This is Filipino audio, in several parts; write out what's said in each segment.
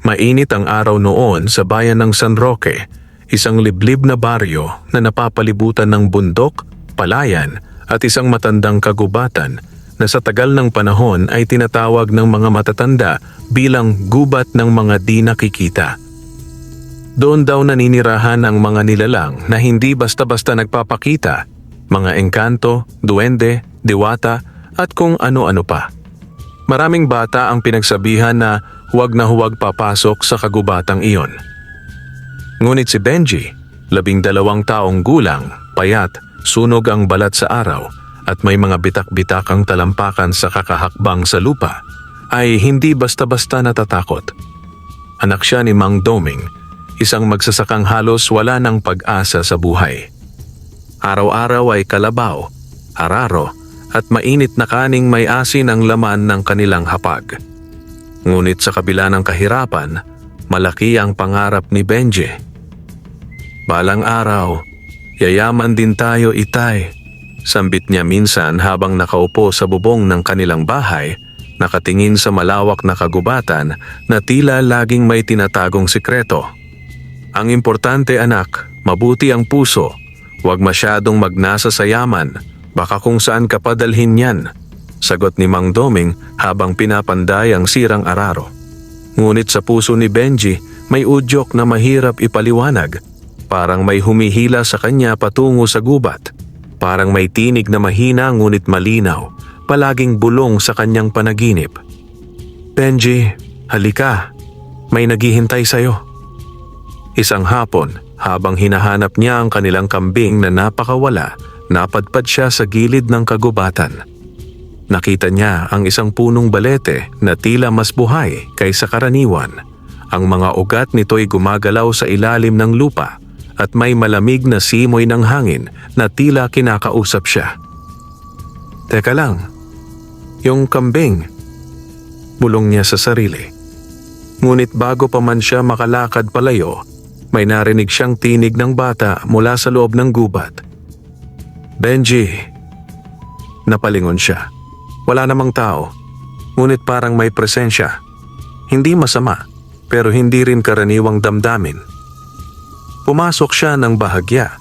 Mainit ang araw noon sa bayan ng San Roque, isang liblib na baryo na napapalibutan ng bundok, palayan at isang matandang kagubatan na sa tagal ng panahon ay tinatawag ng mga matatanda bilang gubat ng mga di nakikita. Doon daw naninirahan ang mga nilalang na hindi basta-basta nagpapakita, mga engkanto, duwende, diwata at kung ano-ano pa. Maraming bata ang pinagsabihan na huwag papasok sa kagubatang iyon. Ngunit si Benji, 12 taong gulang, payat, sunog ang balat sa araw at may mga bitak-bitak ang talampakan sa kakahakbang sa lupa, ay hindi basta-basta natatakot. Anak siya ni Mang Doming, isang magsasakang halos wala ng pag-asa sa buhay. Araw-araw ay kalabaw, araro at mainit na kaning may asin ang laman ng kanilang hapag. Ngunit sa kabila ng kahirapan, malaki ang pangarap ni Benji. Balang araw, yayaman din tayo, itay. Sambit niya minsan habang nakaupo sa bubong ng kanilang bahay, nakatingin sa malawak na kagubatan na tila laging may tinatagong sikreto. Ang importante, anak, mabuti ang puso. Huwag masyadong magnasa sa yaman, baka kung saan ka padalhin yan. Sagot ni Mang Doming habang pinapanday ang sirang araro. Ngunit sa puso ni Benji may udyok na mahirap ipaliwanag. Parang may humihila sa kanya patungo sa gubat. Parang may tinig na mahina ngunit malinaw, palaging bulong sa kanyang panaginip. Benji, halika. May naghihintay sa'yo. Isang hapon, habang hinahanap niya ang kanilang kambing na napakawala, napadpad siya sa gilid ng kagubatan. Nakita niya ang isang punong balete na tila mas buhay kaysa karaniwan. Ang mga ugat nito'y gumagalaw sa ilalim ng lupa at may malamig na simoy ng hangin na tila kinakausap siya. Teka lang, yung kambing, bulong niya sa sarili. Ngunit bago pa man siya makalakad palayo, may narinig siyang tinig ng bata mula sa loob ng gubat. Benji, napalingon siya. Wala namang tao, ngunit parang may presensya. Hindi masama, pero hindi rin karaniwang damdamin. Pumasok siya ng bahagya.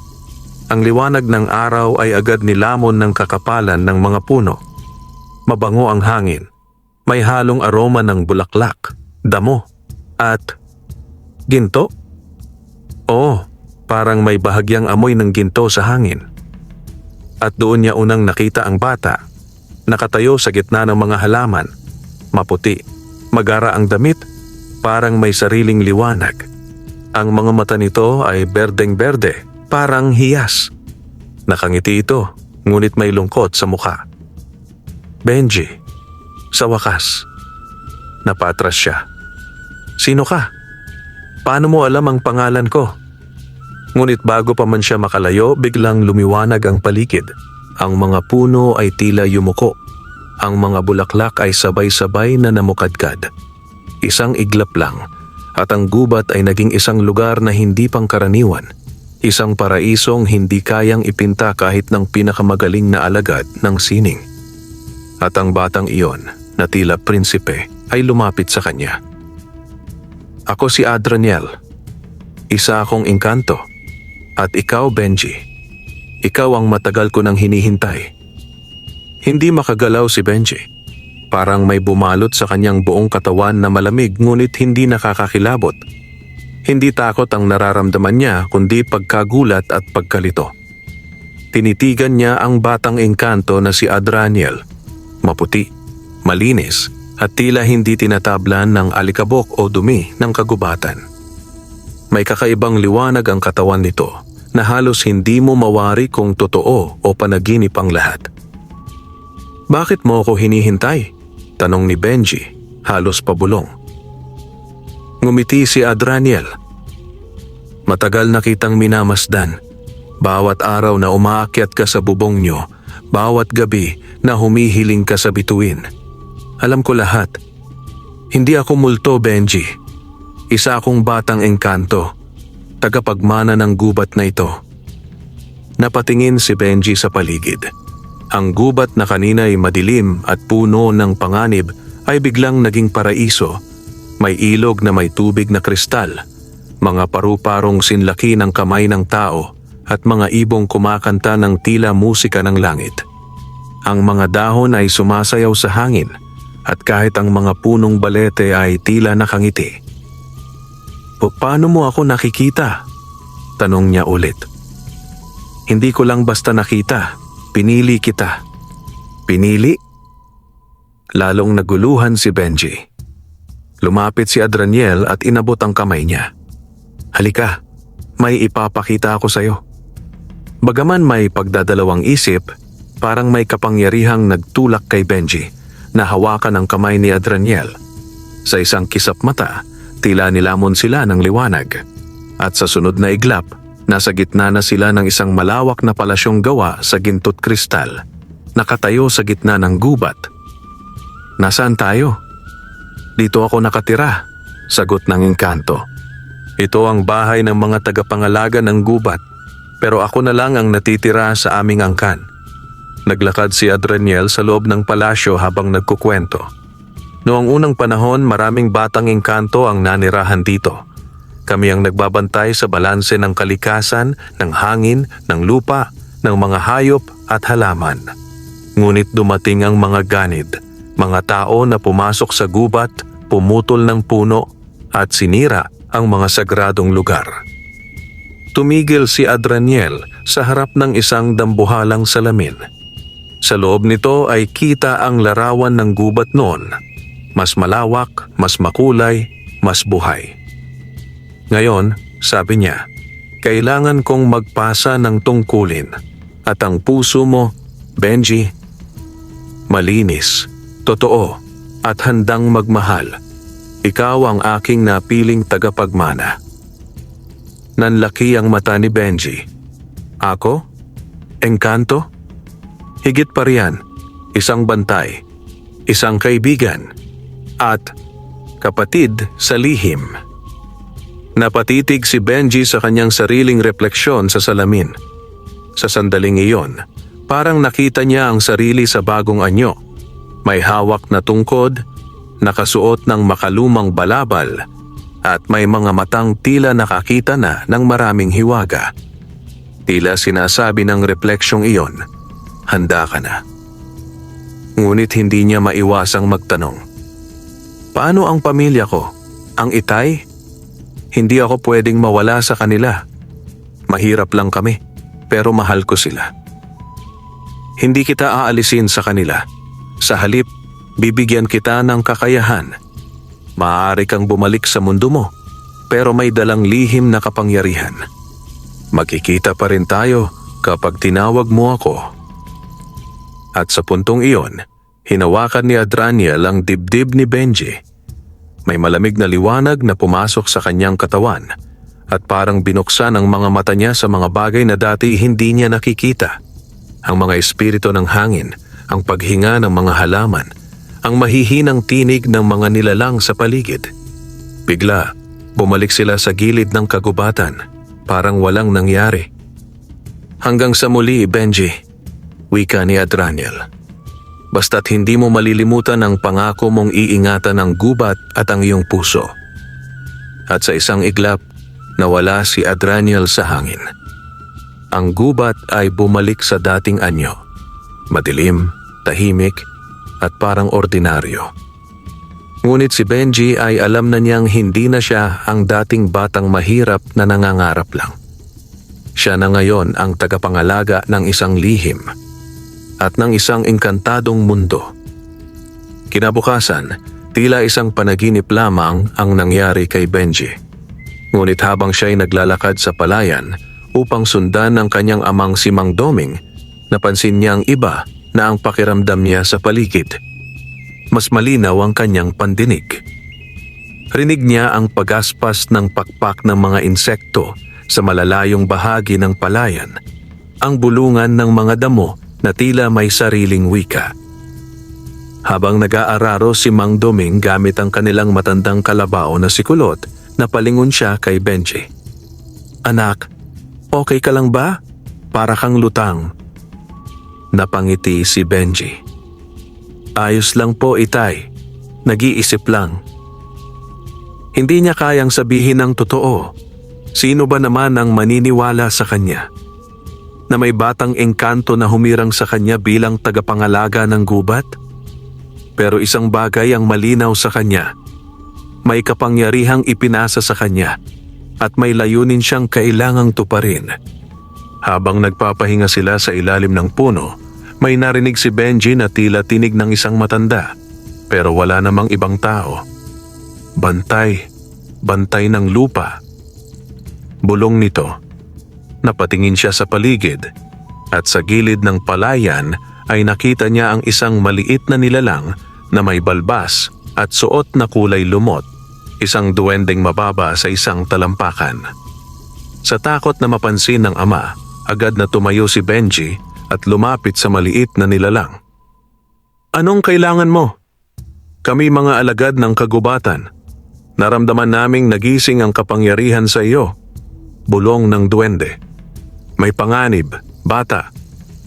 Ang liwanag ng araw ay agad nilamon ng kakapalan ng mga puno. Mabango ang hangin. May halong aroma ng bulaklak, damo, at ginto. Oo, parang may bahagyang amoy ng ginto sa hangin. At doon niya unang nakita ang bata. Nakatayo sa gitna ng mga halaman, maputi, magara ang damit, parang may sariling liwanag. Ang mga mata nito ay berdeng-berde, parang hiyas. Nakangiti ito, ngunit may lungkot sa mukha. Benji, sa wakas. Napatras siya. Sino ka? Paano mo alam ang pangalan ko? Ngunit bago pa man siya makalayo, biglang lumiwanag ang paligid. Ang mga puno ay tila yumuko. Ang mga bulaklak ay sabay-sabay na namukadkad. Isang iglap lang, at ang gubat ay naging isang lugar na hindi pangkaraniwan. Isang paraisong hindi kayang ipinta kahit ng pinakamagaling na alagad ng sining. At ang batang iyon, na tila prinsipe, ay lumapit sa kanya. Ako si Adraniel. Isa akong engkanto. At ikaw, Benji. Ikaw ang matagal ko nang hinihintay. Hindi makagalaw si Benji. Parang may bumalot sa kanyang buong katawan na malamig ngunit hindi nakakakilabot. Hindi takot ang nararamdaman niya kundi pagkagulat at pagkalito. Tinitigan niya ang batang engkanto na si Adraniel. Maputi, malinis at tila hindi tinatablan ng alikabok o dumi ng kagubatan. May kakaibang liwanag ang katawan nito na halos hindi mo mawari kung totoo o panaginip ang lahat. Bakit mo ako hinihintay? Tanong ni Benji, halos pabulong. Ngumiti si Adraniel. Matagal na kitang minamasdan. Bawat araw na umaakyat ka sa bubong nyo, bawat gabi na humihiling ka sa bituin. Alam ko lahat. Hindi ako multo, Benji. Isa akong batang engkanto. Tagapagmana ng gubat na ito. Napatingin si Benji sa paligid. Ang gubat na kanina ay madilim at puno ng panganib ay biglang naging paraiso. May ilog na may tubig na kristal, mga paru-parong sinlaki ng kamay ng tao at mga ibong kumakanta ng tila musika ng langit. Ang mga dahon ay sumasayaw sa hangin at kahit ang mga punong balete ay tila nakangiti. Paano mo ako nakikita? Tanong niya ulit. Hindi ko lang basta nakita, pinili kita. Pinili? Lalong naguluhan si Benji. Lumapit si Adraniel at inabot ang kamay niya. Halika, may ipapakita ako sa'yo. Bagaman may pagdadalawang isip, parang may kapangyarihang nagtulak kay Benji na hawakan ang kamay ni Adraniel. Sa isang kisap mata, tila nilamon sila ng liwanag. At sa sunod na iglap, nasa gitna na sila ng isang malawak na palasyong gawa sa gintot kristal, nakatayo sa gitna ng gubat. Nasaan tayo? Dito ako nakatira, sagot ng engkanto. Ito ang bahay ng mga tagapangalaga ng gubat, pero ako na lang ang natitira sa aming angkan. Naglakad si Adraniel sa loob ng palasyo habang nagkukwento. Noong unang panahon, maraming batang engkanto ang nanirahan dito. Kami ang nagbabantay sa balanse ng kalikasan, ng hangin, ng lupa, ng mga hayop at halaman. Ngunit dumating ang mga ganid, mga tao na pumasok sa gubat, pumutol ng puno at sinira ang mga sagradong lugar. Tumigil si Adraniel sa harap ng isang dambuhalang salamin. Sa loob nito ay kita ang larawan ng gubat noon. Mas malawak, mas makulay, mas buhay. Ngayon, sabi niya, kailangan kong magpasa ng tungkulin at ang puso mo, Benji, malinis, totoo at handang magmahal. Ikaw ang aking napiling tagapagmana. Nanlaki ang mata ni Benji. Ako? Engkanto? Higit pa riyan, isang bantay, isang kaibigan, at kapatid sa lihim. Napatitig si Benji sa kanyang sariling refleksyon sa salamin. Sa sandaling iyon, parang nakita niya ang sarili sa bagong anyo. May hawak na tungkod, nakasuot ng makalumang balabal, at may mga matang tila nakakita na ng maraming hiwaga. Tila sinasabi ng refleksyong iyon, handa ka na. Ngunit hindi niya maiwasang magtanong, paano ang pamilya ko? Ang itay? Hindi ako pwedeng mawala sa kanila. Mahirap lang kami, pero mahal ko sila. Hindi kita aalisin sa kanila. Sa halip, bibigyan kita ng kakayahan. Maaari kang bumalik sa mundo mo, pero may dalang lihim na kapangyarihan. Magkikita pa rin tayo kapag tinawag mo ako. At sa puntong iyon, hinawakan ni Adraniel ang dibdib ni Benji. May malamig na liwanag na pumasok sa kanyang katawan at parang binuksan ang mga mata niya sa mga bagay na dati hindi niya nakikita. Ang mga espiritu ng hangin, ang paghinga ng mga halaman, ang mahihinang tinig ng mga nilalang sa paligid. Bigla, bumalik sila sa gilid ng kagubatan, parang walang nangyari. Hanggang sa muli, Benji, wika ni Adraniel. Basta't hindi mo malilimutan ang pangako mong iingatan ang gubat at ang iyong puso. At sa isang iglap, nawala si Adraniel sa hangin. Ang gubat ay bumalik sa dating anyo. Madilim, tahimik, at parang ordinaryo. Ngunit si Benji ay alam na niyang hindi na siya ang dating batang mahirap na nangangarap lang. Siya na ngayon ang tagapangalaga ng isang lihim at ng isang engkantadong mundo. Kinabukasan, tila isang panaginip lamang ang nangyari kay Benji. Ngunit habang siya'y naglalakad sa palayan upang sundan ng kanyang amang si Mang Doming, napansin niya ang iba na ang pakiramdam niya sa paligid. Mas malinaw ang kanyang pandinig. Rinig niya ang pagaspas ng pakpak ng mga insekto sa malalayong bahagi ng palayan, ang bulungan ng mga damo na tila may sariling wika. Habang nag-aararo si Mang Doming gamit ang kanilang matandang kalabao na si Kulot, napalingon siya kay Benji. Anak, okay ka lang ba? Para kang lutang. Napangiti si Benji. Ayos lang po, itay. Nag-iisip lang. Hindi niya kayang sabihin ang totoo. Sino ba naman ang maniniwala sa kanya? Na may batang engkanto na humirang sa kanya bilang tagapangalaga ng gubat? Pero isang bagay ang malinaw sa kanya. May kapangyarihang ipinasa sa kanya at may layunin siyang kailangang tuparin. Habang nagpapahinga sila sa ilalim ng puno, may narinig si Benji na tila tinig ng isang matanda, pero wala namang ibang tao. Bantay ng lupa. Bulong nito. Napatingin siya sa paligid at sa gilid ng palayan ay nakita niya ang isang maliit na nilalang na may balbas at suot na kulay lumot, isang duwendeng mababa sa isang talampakan. Sa takot na mapansin ng ama, agad na tumayo si Benji at lumapit sa maliit na nilalang. Anong kailangan mo? Kami mga alagad ng kagubatan. Naramdaman naming nagising ang kapangyarihan sa iyo. Bulong ng duwende. May panganib, bata.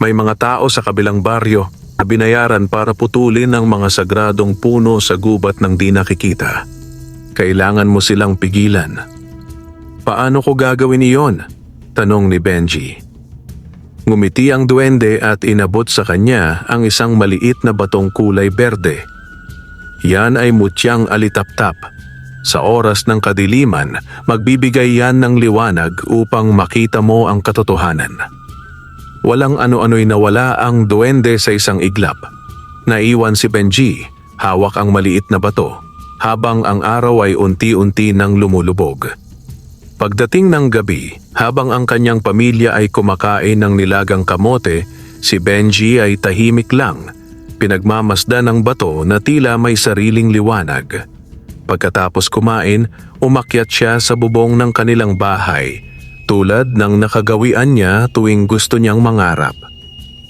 May mga tao sa kabilang baryo na binayaran para putulin ang mga sagradong puno sa gubat ng di nakikita. Kailangan mo silang pigilan. Paano ko gagawin iyon? Tanong ni Benji. Ngumiti ang duwende at inabot sa kanya ang isang maliit na batong kulay berde. Yan ay mutyang alitaptap. Sa oras ng kadiliman, magbibigay yan ng liwanag upang makita mo ang katotohanan. Walang ano-ano'y nawala ang duwende sa isang iglap. Naiwan si Benji, hawak ang maliit na bato, habang ang araw ay unti-unti nang lumulubog. Pagdating ng gabi, habang ang kanyang pamilya ay kumakain ng nilagang kamote, si Benji ay tahimik lang, pinagmamasdan ng bato na tila may sariling liwanag. Pagkatapos kumain, umakyat siya sa bubong ng kanilang bahay, tulad ng nakagawian niya tuwing gusto niyang mangarap.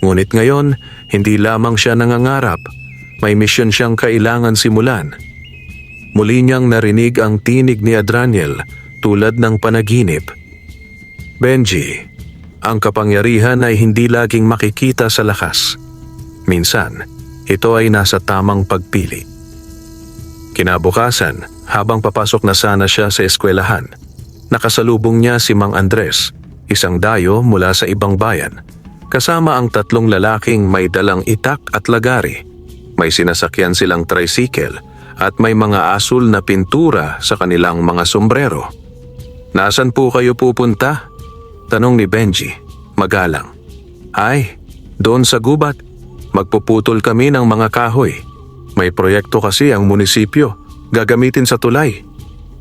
Ngunit ngayon, hindi lamang siya nangangarap, may misyon siyang kailangan simulan. Muli niyang narinig ang tinig ni Adraniel tulad ng panaginip. Benji, ang kapangyarihan ay hindi laging makikita sa lakas. Minsan, ito ay nasa tamang pagpili. Kinabukasan, habang papasok na sana siya sa eskwelahan, nakasalubong niya si Mang Andres, isang dayo mula sa ibang bayan, kasama ang 3 lalaking may dalang itak at lagari. May sinasakyan silang tricycle at may mga asul na pintura sa kanilang mga sombrero. Nasaan po kayo pupunta? Tanong ni Benji, magalang. Ay, doon sa gubat. Magpuputol kami ng mga kahoy. May proyekto kasi ang munisipyo, gagamitin sa tulay.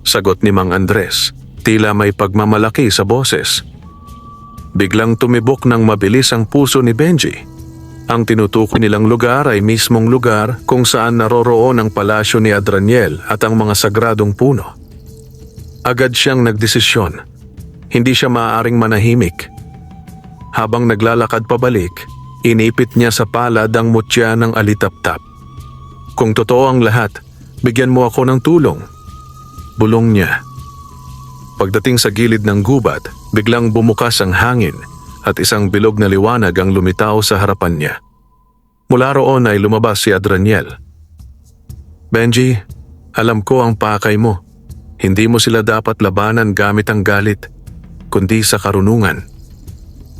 Sagot ni Mang Andres, tila may pagmamalaki sa boses. Biglang tumibok ng mabilis ang puso ni Benji. Ang tinutukoy nilang lugar ay mismong lugar kung saan naroroon ang palasyo ni Adraniel at ang mga sagradong puno. Agad siyang nagdesisyon. Hindi siya maaaring manahimik. Habang naglalakad pabalik, inipit niya sa palad ang mutya ng alitaptap. Kung totoo ang lahat, bigyan mo ako ng tulong. Bulong niya. Pagdating sa gilid ng gubat, biglang bumukas ang hangin at isang bilog na liwanag ang lumitaw sa harapan niya. Mula roon ay lumabas si Adraniel. Benji, alam ko ang pakay mo. Hindi mo sila dapat labanan gamit ang galit, kundi sa karunungan.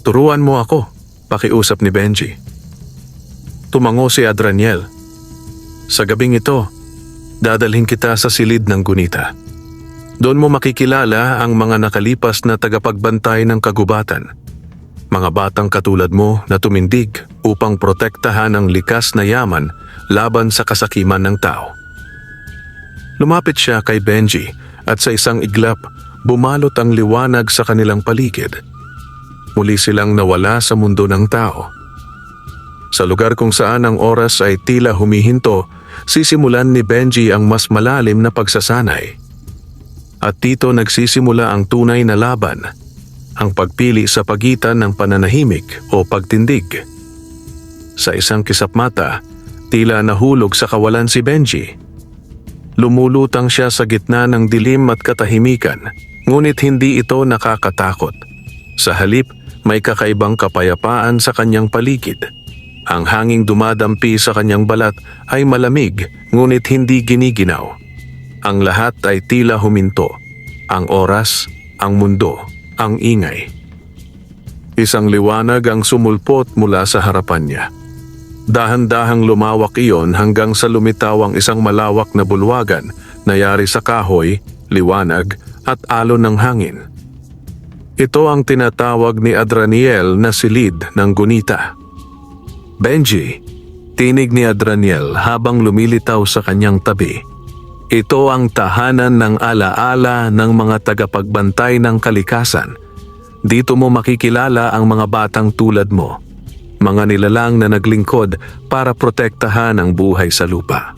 Turuan mo ako, pakiusap ni Benji. Tumango si Adraniel. Sa gabing ito, dadalhin kita sa silid ng gunita. Doon mo makikilala ang mga nakalipas na tagapagbantay ng kagubatan. Mga batang katulad mo na tumindig upang protektahan ang likas na yaman laban sa kasakiman ng tao. Lumapit siya kay Benji at sa isang iglap, bumalot ang liwanag sa kanilang paligid. Muli silang nawala sa mundo ng tao. Sa lugar kung saan ang oras ay tila humihinto, sisimulan ni Benji ang mas malalim na pagsasanay. At dito nagsisimula ang tunay na laban, ang pagpili sa pagitan ng pananahimik o pagtindig. Sa isang kisapmata, tila nahulog sa kawalan si Benji. Lumulutang siya sa gitna ng dilim at katahimikan, ngunit hindi ito nakakatakot. Sa halip, may kakaibang kapayapaan sa kanyang paligid. Ang hanging dumadampi sa kanyang balat ay malamig ngunit hindi giniginaw. Ang lahat ay tila huminto. Ang oras, ang mundo, ang ingay. Isang liwanag ang sumulpot mula sa harapan niya. Dahan-dahang lumawak iyon hanggang sa lumitaw ang isang malawak na bulwagan na yari sa kahoy, liwanag at alon ng hangin. Ito ang tinatawag ni Adraniel na silid ng gunita. Benji, tinig ni Adraniel habang lumilitaw sa kanyang tabi. Ito ang tahanan ng alaala ng mga tagapagbantay ng kalikasan. Dito mo makikilala ang mga batang tulad mo, mga nilalang na naglingkod para protektahan ang buhay sa lupa.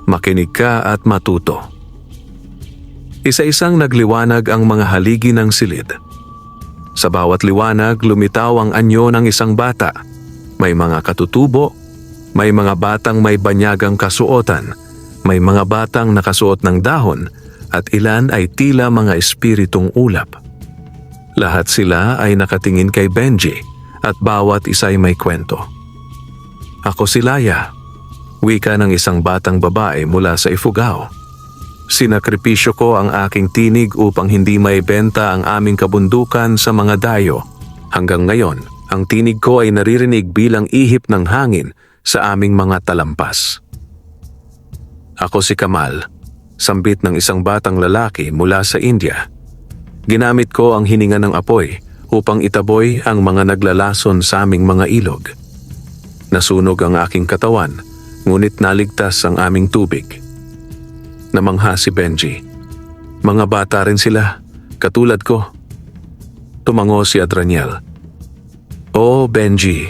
Makinig ka at matuto. Isa-isang nagliwanag ang mga haligi ng silid. Sa bawat liwanag, lumitaw ang anyo ng isang bata. May mga katutubo, may mga batang may banyagang kasuotan, may mga batang nakasuot ng dahon, at ilan ay tila mga espiritong ulap. Lahat sila ay nakatingin kay Benji at bawat isa ay may kwento. Ako si Laya, wika ng isang batang babae mula sa Ifugao. Sinakripisyo ko ang aking tinig upang hindi maibenta ang aming kabundukan sa mga dayo. Hanggang ngayon, ang tinig ko ay naririnig bilang ihip ng hangin sa aming mga talampas. Ako si Kamal, sambit ng isang batang lalaki mula sa India. Ginamit ko ang hininga ng apoy upang itaboy ang mga naglalason sa aming mga ilog. Nasunog ang aking katawan, ngunit naligtas ang aming tubig. Namangha si Benji. Mga bata rin sila, katulad ko. Tumango si Adraniel. Oo, Benji,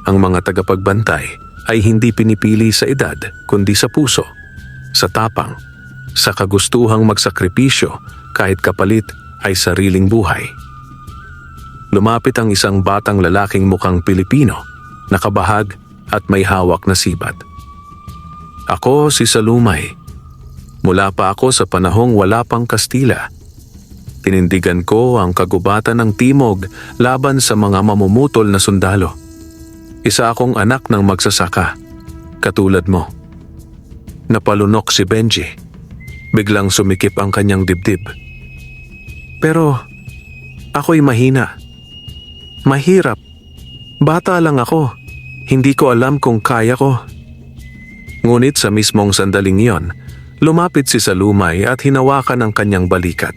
ang mga tagapagbantay ay hindi pinipili sa edad kundi sa puso, sa tapang, sa kagustuhang magsakripisyo kahit kapalit ay sariling buhay. Lumapit ang isang batang lalaking mukhang Pilipino, nakabahag at may hawak na sibat. Ako si Salumay. Mula pa ako sa panahong wala pang Kastila. Tinindigan ko ang kagubatan ng timog laban sa mga mamumutol na sundalo. Isa akong anak ng magsasaka, katulad mo. Napalunok si Benji. Biglang sumikip ang kanyang dibdib. Pero ako'y mahina. Mahirap. Bata lang ako. Hindi ko alam kung kaya ko. Ngunit sa mismong sandaling iyon, lumapit si Salumay at hinawakan ang kanyang balikat.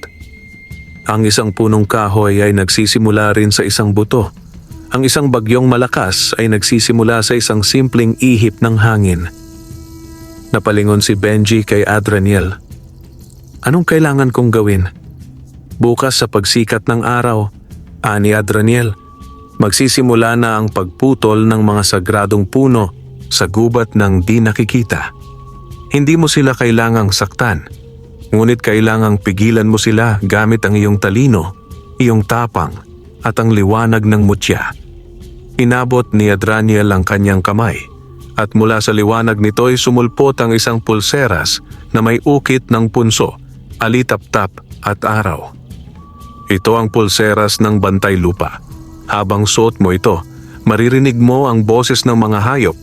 Ang isang punong kahoy ay nagsisimula rin sa isang buto. Ang isang bagyong malakas ay nagsisimula sa isang simpleng ihip ng hangin. Napalingon si Benji kay Adraniel. Anong kailangan kong gawin? Bukas sa pagsikat ng araw, ani Adraniel, magsisimula na ang pagputol ng mga sagradong puno sa gubat ng di nakikita. Hindi mo sila kailangang saktan, ngunit kailangang pigilan mo sila gamit ang iyong talino, iyong tapang, at ang liwanag ng mutya. Inabot ni Adraniel ang kanyang kamay, at mula sa liwanag nito'y sumulpot ang isang pulseras na may ukit ng punso, alitap-tap at araw. Ito ang pulseras ng bantay lupa. Habang suot mo ito, maririnig mo ang boses ng mga hayop,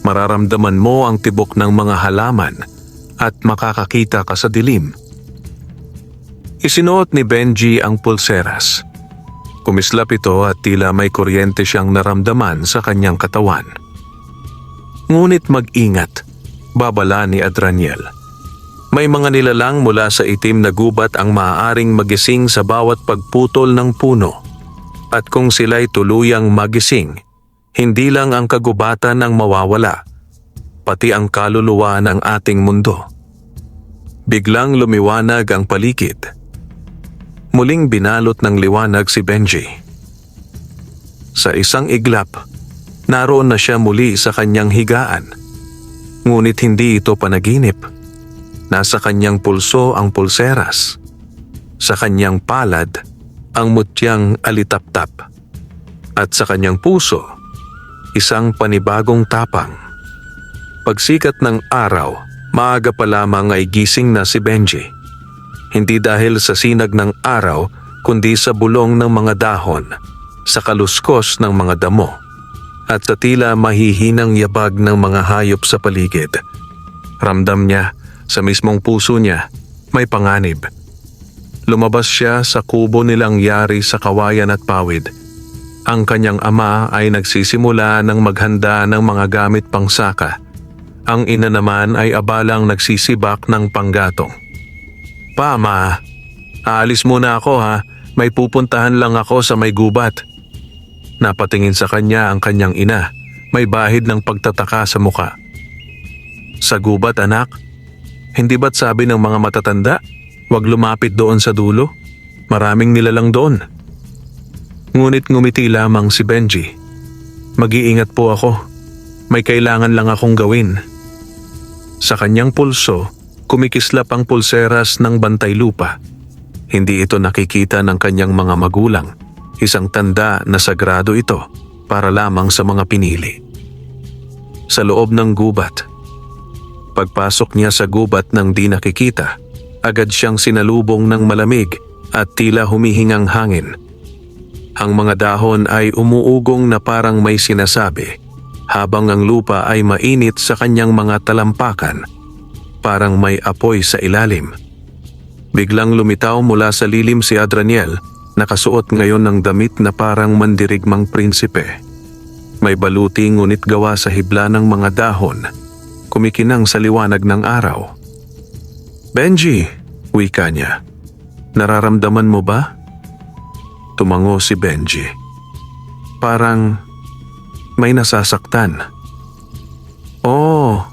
mararamdaman mo ang tibok ng mga halaman at makakakita ka sa dilim. Isinuot ni Benji ang pulseras. Kumislap ito at tila may kuryente siyang naramdaman sa kanyang katawan. Ngunit mag-ingat, babala ni Adraniel. May mga nilalang mula sa itim na gubat ang maaaring magising sa bawat pagputol ng puno. At kung sila'y tuluyang magising, hindi lang ang kagubatan ang mawawala, pati ang kaluluwa ng ating mundo. Biglang lumiwanag ang paligid. Muling binalot ng liwanag si Benji. Sa isang iglap, naroon na siya muli sa kanyang higaan. Ngunit hindi ito panaginip. Nasa kanyang pulso ang pulseras. Sa kanyang palad, ang mutyang alitap-tap. At sa kanyang puso, isang panibagong tapang. Pagsikat ng araw, maaga pa lamang ay gising na si Benji. Hindi dahil sa sinag ng araw, kundi sa bulong ng mga dahon, sa kaluskos ng mga damo, at sa tila mahihinang yabag ng mga hayop sa paligid. Ramdam niya sa mismong puso niya, may panganib. Lumabas siya sa kubo nilang yari sa kawayan at pawid. Ang kanyang ama ay nagsisimula ng maghanda ng mga gamit pangsaka. Ang ina naman ay abalang nagsisibak ng panggatong. "Pa, ma, aalis muna ako ha. May pupuntahan lang ako sa may gubat." Napatingin sa kanya ang kanyang ina. May bahid ng pagtataka sa muka. "Sa gubat, anak? Hindi ba't sabi ng mga matatanda, huwag lumapit doon sa dulo? Maraming nilalang doon." Ngunit ngumiti lamang si Benji. "Mag-iingat po ako. May kailangan lang akong gawin." Sa kanyang pulso, kumikislap ang pulseras ng bantay lupa. Hindi ito nakikita ng kanyang mga magulang. Isang tanda na sagrado ito para lamang sa mga pinili. Sa loob ng gubat. Pagpasok niya sa gubat nang di nakikita, agad siyang sinalubong ng malamig at tila humihingang hangin. Ang mga dahon ay umuugong na parang may sinasabi, habang ang lupa ay mainit sa kanyang mga talampakan, parang may apoy sa ilalim. Biglang lumitaw mula sa lilim si Adraniel, nakasuot ngayon ng damit na parang mandirigmang prinsipe. May baluti ngunit gawa sa hibla ng mga dahon, kumikinang sa liwanag ng araw. "Benji," wika niya, "nararamdaman mo ba?" Tumango si Benji. Parang may nasasaktan. "Oh,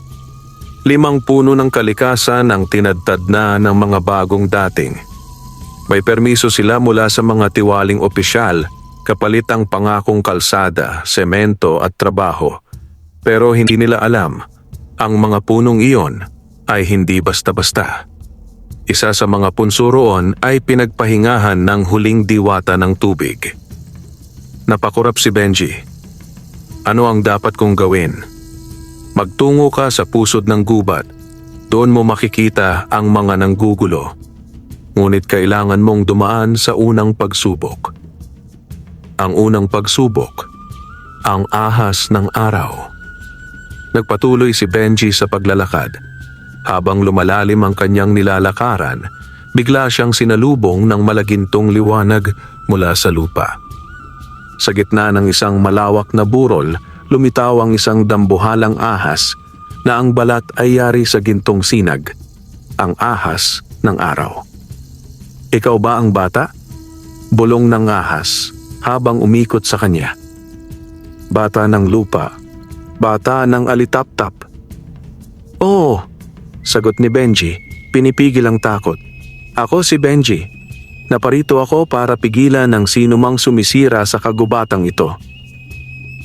5 puno ng kalikasan ang tinadtad na ng mga bagong dating. May permiso sila mula sa mga tiwaling opisyal, kapalit ang pangakong kalsada, semento at trabaho. Pero hindi nila alam, ang mga punong iyon ay hindi basta-basta. Isa sa mga punso roon ay pinagpahingahan ng huling diwata ng tubig." Napakurap si Benji. "Ano ang dapat kong gawin?" "Magtungo ka sa pusod ng gubat. Doon mo makikita ang mga nanggugulo. Ngunit kailangan mong dumaan sa unang pagsubok." Ang unang pagsubok, ang ahas ng araw. Nagpatuloy si Benji sa paglalakad. Habang lumalalim ang kanyang nilalakaran, bigla siyang sinalubong ng malagintong liwanag mula sa lupa. Sa gitna ng isang malawak na burol, lumitaw ang isang dambuhalang ahas na ang balat ay yari sa gintong sinag, ang ahas ng araw. "Ikaw ba ang bata?" Bulong ng ahas habang umikot sa kanya. "Bata ng lupa, bata ng alitaptap." "Oo," sagot ni Benji, pinipigil ang takot. "Ako si Benji. Naparito ako para pigilan ng sinumang sumisira sa kagubatang ito."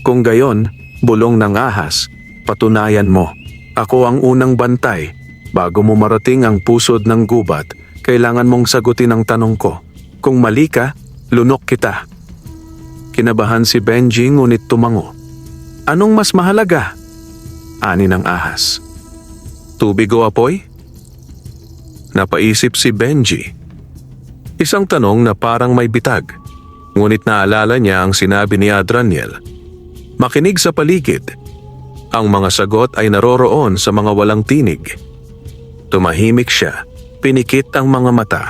"Kung gayon," bulong ng ahas, "patunayan mo. Ako ang unang bantay. Bago mo marating ang pusod ng gubat, kailangan mong sagutin ang tanong ko. Kung mali ka, lunok kita." Kinabahan si Benji ngunit tumango. "Anong mas mahalaga?" ani ng ahas. "Tubig o apoy?" Napaisip si Benji. Isang tanong na parang may bitag, ngunit naalala niya ang sinabi ni Adraniel. Makinig sa paligid. Ang mga sagot ay naroroon sa mga walang tinig. Tumahimik siya, pinikit ang mga mata.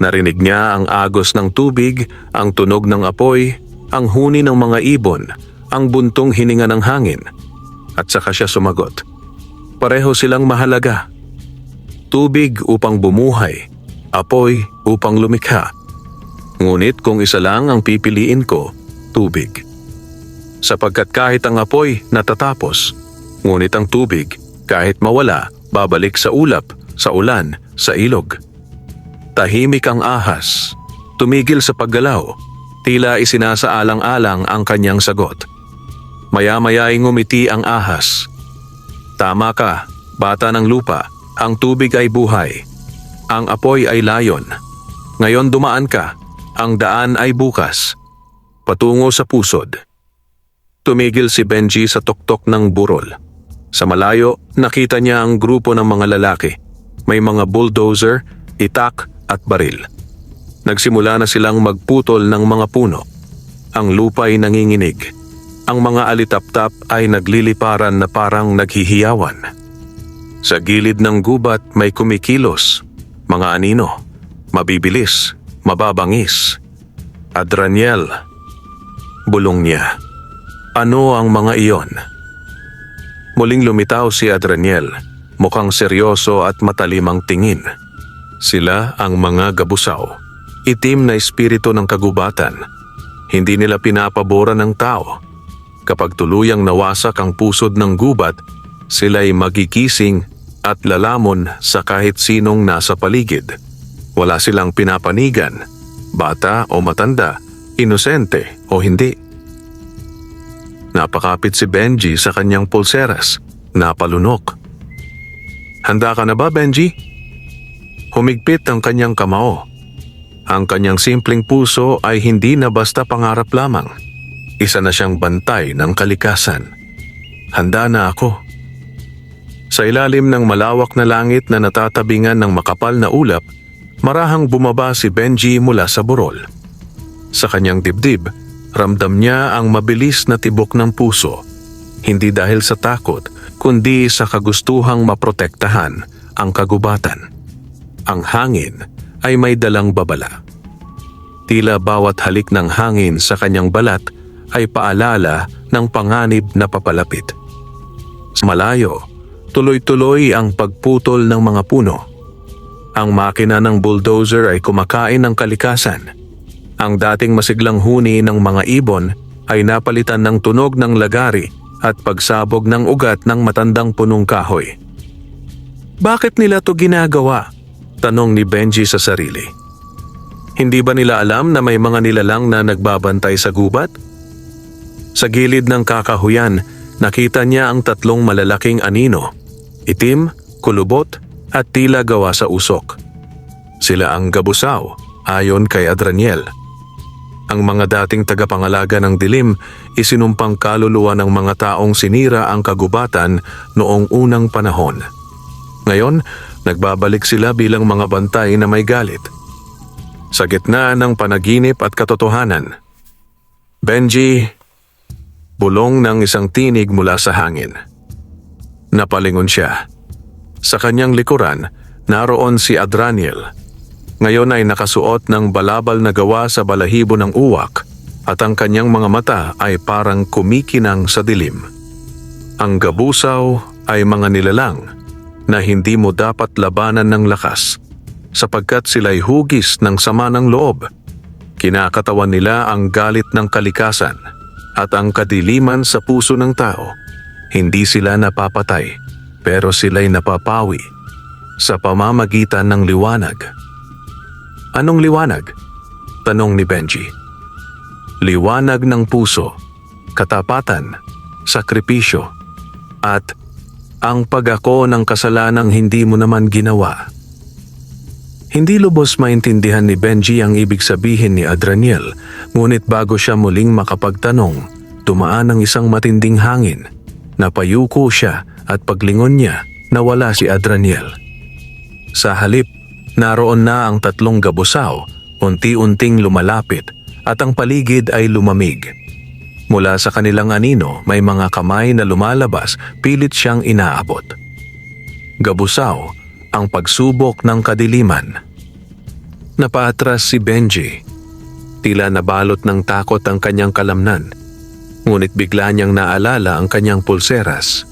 Narinig niya ang agos ng tubig, ang tunog ng apoy, ang huni ng mga ibon, ang buntong hininga ng hangin. At saka siya sumagot. Pareho silang mahalaga. Tubig upang bumuhay, apoy upang lumikha. Ngunit kung isa lang ang pipiliin ko, tubig. Sapagkat kahit ang apoy natatapos, ngunit ang tubig kahit mawala, babalik sa ulap, sa ulan, sa ilog. Tahimik ang ahas, tumigil sa paggalaw, tila isinasaalang-alang ang kanyang sagot. Maya-maya ay ngumiti ang ahas. Tama ka, bata ng lupa, ang tubig ay buhay. Ang apoy ay layon. Ngayon dumaan ka, ang daan ay bukas. Patungo sa pusod. Tumigil si Benji sa tuktok ng burol. Sa malayo, nakita niya ang grupo ng mga lalaki. May mga bulldozer, itak at baril. Nagsimula na silang magputol ng mga puno. Ang lupa ay nanginginig. Ang mga alitaptap ay nagliliparan na parang naghihiyawan. Sa gilid ng gubat may kumikilos, mga anino, mabibilis, mababangis. Adraniel, bulong niya. Ano ang mga iyon? Muling lumitaw si Adraniel, mukhang seryoso at matalimang tingin. Sila ang mga gabusaw, itim na espiritu ng kagubatan. Hindi nila pinapaboran ng tao. Kapag tuluyang nawasak ang pusod ng gubat, sila'y magikising at lalamon sa kahit sinong nasa paligid. Wala silang pinapanigan, bata o matanda, inosente o hindi. Napakapit si Benji sa kanyang pulseras, napalunok. Handa ka na ba, Benji? Humigpit ang kanyang kamao. Ang kanyang simpleng puso ay hindi na basta pangarap lamang. Isa na siyang bantay ng kalikasan. Handa na ako. Sa ilalim ng malawak na langit na natatabingan ng makapal na ulap, marahang bumaba si Benji mula sa burol. Sa kanyang dibdib, ramdam niya ang mabilis na tibok ng puso. Hindi dahil sa takot, kundi sa kagustuhang maprotektahan ang kagubatan. Ang hangin ay may dalang babala. Tila bawat halik ng hangin sa kanyang balat ay paalala ng panganib na papalapit. Sa malayo, tuloy-tuloy ang pagputol ng mga puno. Ang makina ng bulldozer ay kumakain ng kalikasan. Ang dating masiglang huni ng mga ibon ay napalitan ng tunog ng lagari at pagsabog ng ugat ng matandang punong kahoy. Bakit nila to ginagawa? Tanong ni Benji sa sarili. Hindi ba nila alam na may mga nilalang na nagbabantay sa gubat? Sa gilid ng kakahuyan, nakita niya ang tatlong malalaking anino. Itim, kulubot, at tila gawa sa usok. Sila ang gabusaw, ayon kay Adraniel. Ang mga dating tagapangalaga ng dilim, isinumpang kaluluwa ng mga taong sinira ang kagubatan noong unang panahon. Ngayon, nagbabalik sila bilang mga bantay na may galit. Sa gitna ng panaginip at katotohanan, Benji, bulong ng isang tinig mula sa hangin. Napalingon siya. Sa kanyang likuran, naroon si Adraniel. Ngayon ay nakasuot ng balabal na gawa sa balahibo ng uwak at ang kanyang mga mata ay parang kumikinang sa dilim. Ang gabusaw ay mga nilalang na hindi mo dapat labanan ng lakas sapagkat sila'y hugis ng sama ng loob. Kinakatawan nila ang galit ng kalikasan at ang kadiliman sa puso ng tao. Hindi sila napapatay pero sila'y napapawi sa pamamagitan ng liwanag. Anong liwanag? Tanong ni Benji. Liwanag ng puso, katapatan, sakripisyo, at ang pag-ako ng kasalanang hindi mo naman ginawa. Hindi lubos maintindihan ni Benji ang ibig sabihin ni Adraniel, ngunit bago siya muling makapagtanong, dumaan ang isang matinding hangin. Napayuko siya at paglingon niya, nawala si Adraniel. Sa halip, naroon na ang tatlong gabusaw, unti-unting lumalapit at ang paligid ay lumamig. Mula sa kanilang anino may mga kamay na lumalabas, pilit siyang inaabot. Gabusaw, ang pagsubok ng kadiliman. Napaatras si Benji. Tila nabalot ng takot ang kanyang kalamnan. Ngunit bigla niyang naalala ang kanyang pulseras.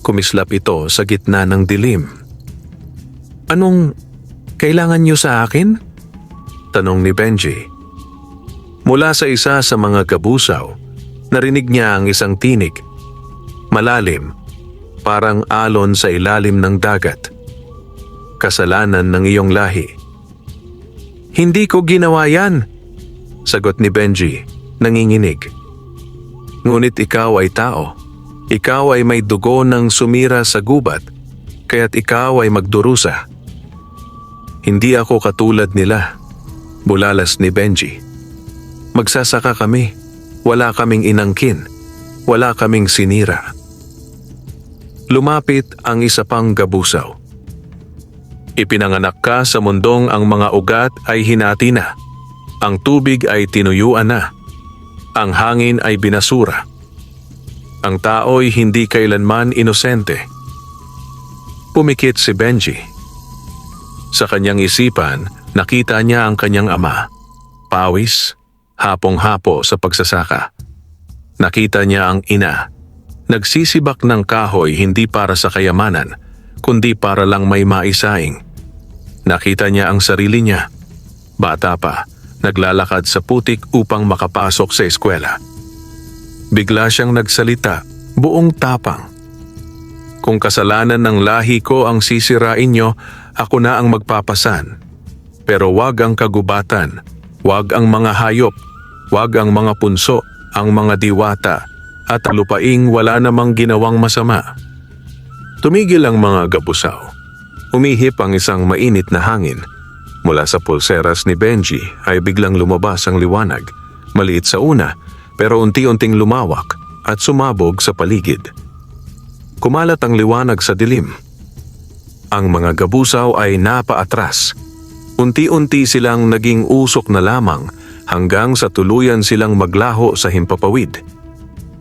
Kumislap ito sa gitna ng dilim. Anong kailangan niyo sa akin? Tanong ni Benji. Mula sa isa sa mga gabusaw, narinig niya ang isang tinig. Malalim, parang alon sa ilalim ng dagat. Kasalanan ng iyong lahi. Hindi ko ginawa yan, sagot ni Benji, nanginginig. Ngunit ikaw ay tao. Ikaw ay may dugo ng sumira sa gubat, kaya't ikaw ay magdurusa. Hindi ako katulad nila, bulalas ni Benji. Magsasaka kami, wala kaming inangkin, wala kaming sinira. Lumapit ang isa pang gabusaw. Ipinanganak ka sa mundong ang mga ugat ay hinati na, ang tubig ay tinuyuan na, ang hangin ay binasura. Ang tao'y hindi kailanman inosente. Pumikit si Benji. Sa kanyang isipan, nakita niya ang kanyang ama. Pawis, hapong-hapo sa pagsasaka. Nakita niya ang ina. Nagsisibak ng kahoy hindi para sa kayamanan, kundi para lang may maisaing. Nakita niya ang sarili niya. Bata pa, naglalakad sa putik upang makapasok sa eskwela. Bigla siyang nagsalita, buong tapang. Kung kasalanan ng lahi ko ang sisirain niyo, ako na ang magpapasan. Pero wag ang kagubatan, wag ang mga hayop, wag ang mga punso, ang mga diwata, at ang lupaing wala namang ginawang masama. Tumigil ang mga gabusaw. Umihip ang isang mainit na hangin. Mula sa pulseras ni Benji ay biglang lumabas ang liwanag. Maliit sa una, pero unti-unting lumawak at sumabog sa paligid. Kumalat ang liwanag sa dilim. Ang mga gabusaw ay napaatras. Unti-unti silang naging usok na lamang hanggang sa tuluyan silang maglaho sa himpapawid.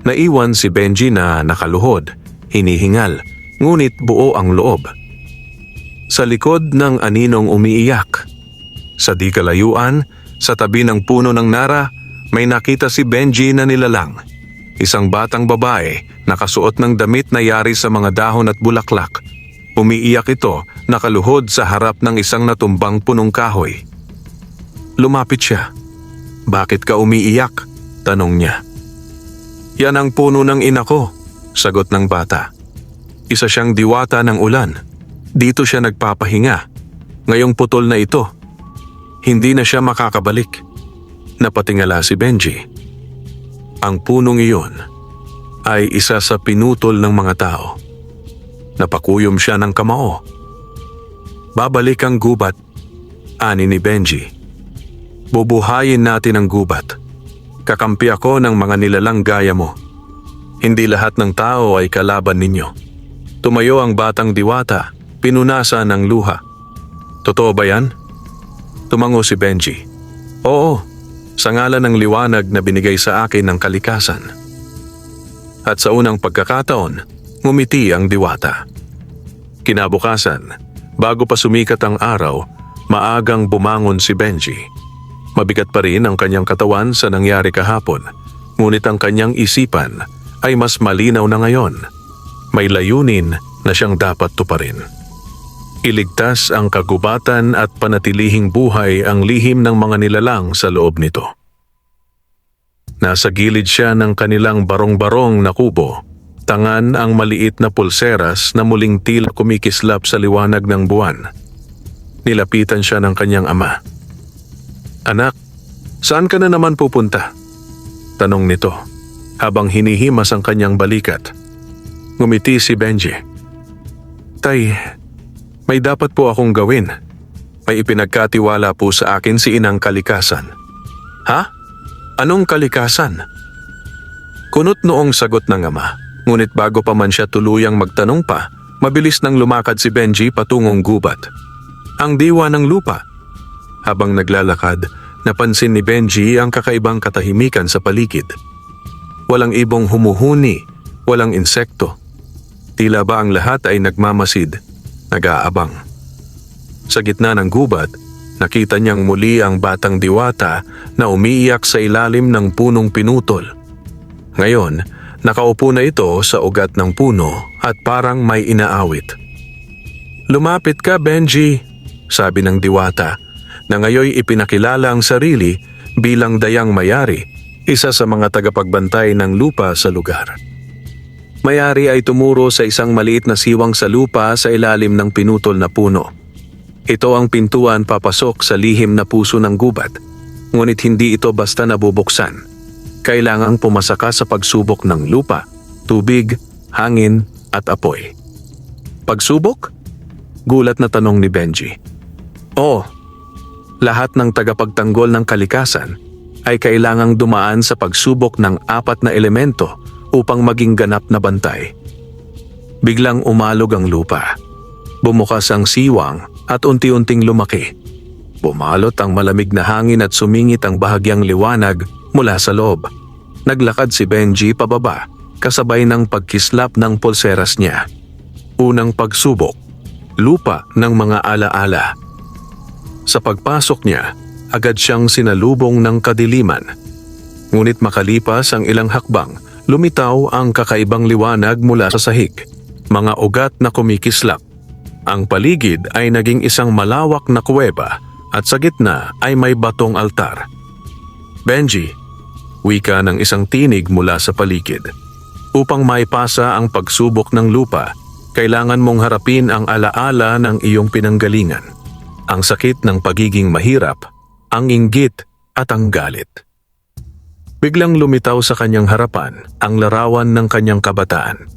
Naiwan si Benji na nakaluhod, hinihingal, ngunit buo ang loob. Sa likod ng aninong umiiyak. Sa di kalayuan, sa tabi ng puno ng nara, may nakita si Benji na nilalang. Isang batang babae, nakasuot ng damit na yari sa mga dahon at bulaklak. Umiiyak ito, nakaluhod sa harap ng isang natumbang punong kahoy. Lumapit siya. "Bakit ka umiiyak?" tanong niya. "Yan ang puno ng ina ko," sagot ng bata. "Isa siyang diwata ng ulan. Dito siya nagpapahinga. Ngayong putol na ito, hindi na siya makakabalik." Napatingala si Benji. Ang punong iyon ay isa sa pinutol ng mga tao. Napakuyom siya ng kamao. "Babalik ang gubat," ani ni Benji. "Bubuhayin natin ang gubat. Kakampi ako ng mga nilalang gaya mo. Hindi lahat ng tao ay kalaban ninyo." Tumayo ang batang diwata, pinunasan ng luha. "Totoo ba yan?" Tumango si Benji. "Oo, sa ngalan ng liwanag na binigay sa akin ng kalikasan." At sa unang pagkakataon, ngumiti ang diwata. Kinabukasan, bago pa sumikat ang araw, maagang bumangon si Benji. Mabigat pa rin ang kanyang katawan sa nangyari kahapon, ngunit ang kanyang isipan ay mas malinaw na ngayon. May layunin na siyang dapat tuparin. Iligtas ang kagubatan at panatilihing buhay ang lihim ng mga nilalang sa loob nito. Nasa gilid siya ng kanilang barong-barong na kubo. Tangan ang maliit na pulseras na muling tila kumikislap sa liwanag ng buwan. Nilapitan siya ng kanyang ama. "Anak, saan ka na naman pupunta?" tanong nito, habang hinihimas ang kanyang balikat. Ngumiti si Benji. "Tay, may dapat po akong gawin. May ipinagkatiwala po sa akin si Inang Kalikasan." "Ha? Anong kalikasan?" Kunot noong sagot ng ama, ngunit bago pa man siya tuluyang magtanong pa, mabilis nang lumakad si Benji patungong gubat. Ang diwa ng lupa. Habang naglalakad, napansin ni Benji ang kakaibang katahimikan sa paligid. Walang ibong humuhuni, walang insekto. Tila ba ang lahat ay nagmamasid, nag-aabang. Sa gitna ng gubat, nakita niyang muli ang batang diwata na umiiyak sa ilalim ng punong pinutol. Ngayon, nakaupo na ito sa ugat ng puno at parang may inaawit. "Lumapit ka, Benji," sabi ng diwata, na ngayoy ipinakilala ang sarili bilang dayang mayari, isa sa mga tagapagbantay ng lupa sa lugar. Mayari ay tumuro sa isang maliit na siwang sa lupa sa ilalim ng pinutol na puno. Ito ang pintuan papasok sa lihim na puso ng gubat, ngunit hindi ito basta nabubuksan. Kailangang pumasa ka sa pagsubok ng lupa, tubig, hangin at apoy. "Pagsubok?" gulat na tanong ni Benji. "Oo, lahat ng tagapagtanggol ng kalikasan ay kailangang dumaan sa pagsubok ng 4 na elemento upang maging ganap na bantay." Biglang umalog ang lupa. Bumukas ang siwang at unti-unting lumaki. Bumalot ang malamig na hangin at sumingit ang bahagyang liwanag mula sa loob. Naglakad si Benji pababa, kasabay ng pagkislap ng pulseras niya. Unang pagsubok, lupa ng mga alaala. Sa pagpasok niya, agad siyang sinalubong ng kadiliman. Ngunit makalipas ang ilang hakbang, lumitaw ang kakaibang liwanag mula sa sahig, mga ugat na kumikislap. Ang paligid ay naging isang malawak na kuweba at sa gitna ay may batong altar. "Benji," wika ng isang tinig mula sa paligid. "Upang maipasa ang pagsubok ng lupa, kailangan mong harapin ang alaala ng iyong pinanggalingan. Ang sakit ng pagiging mahirap, ang inggit at ang galit." Biglang lumitaw sa kanyang harapan ang larawan ng kanyang kabataan.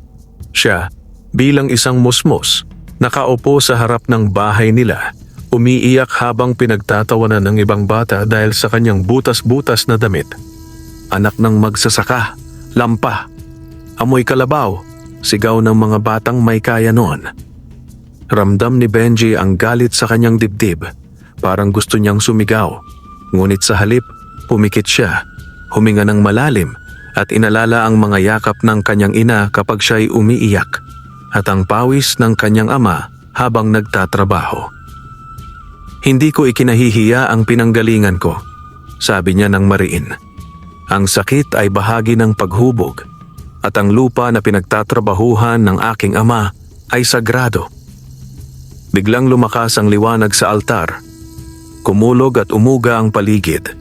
Siya, bilang isang musmos, nakaupo sa harap ng bahay nila, umiiyak habang pinagtatawanan ng ibang bata dahil sa kanyang butas-butas na damit. "Anak ng magsasaka, lampa, amoy kalabaw," sigaw ng mga batang may kaya noon. Ramdam ni Benji ang galit sa kanyang dibdib. Parang gusto niyang sumigaw. Ngunit sa halip, pumikit siya, huminga ng malalim at inalala ang mga yakap ng kanyang ina kapag siya'y umiiyak at ang pawis ng kanyang ama habang nagtatrabaho. "Hindi ko ikinahihiya ang pinanggalingan ko," sabi niya ng mariin. "Ang sakit ay bahagi ng paghubog at ang lupa na pinagtatrabahuhan ng aking ama ay sagrado." Biglang lumakas ang liwanag sa altar. Kumulog at umuga ang paligid.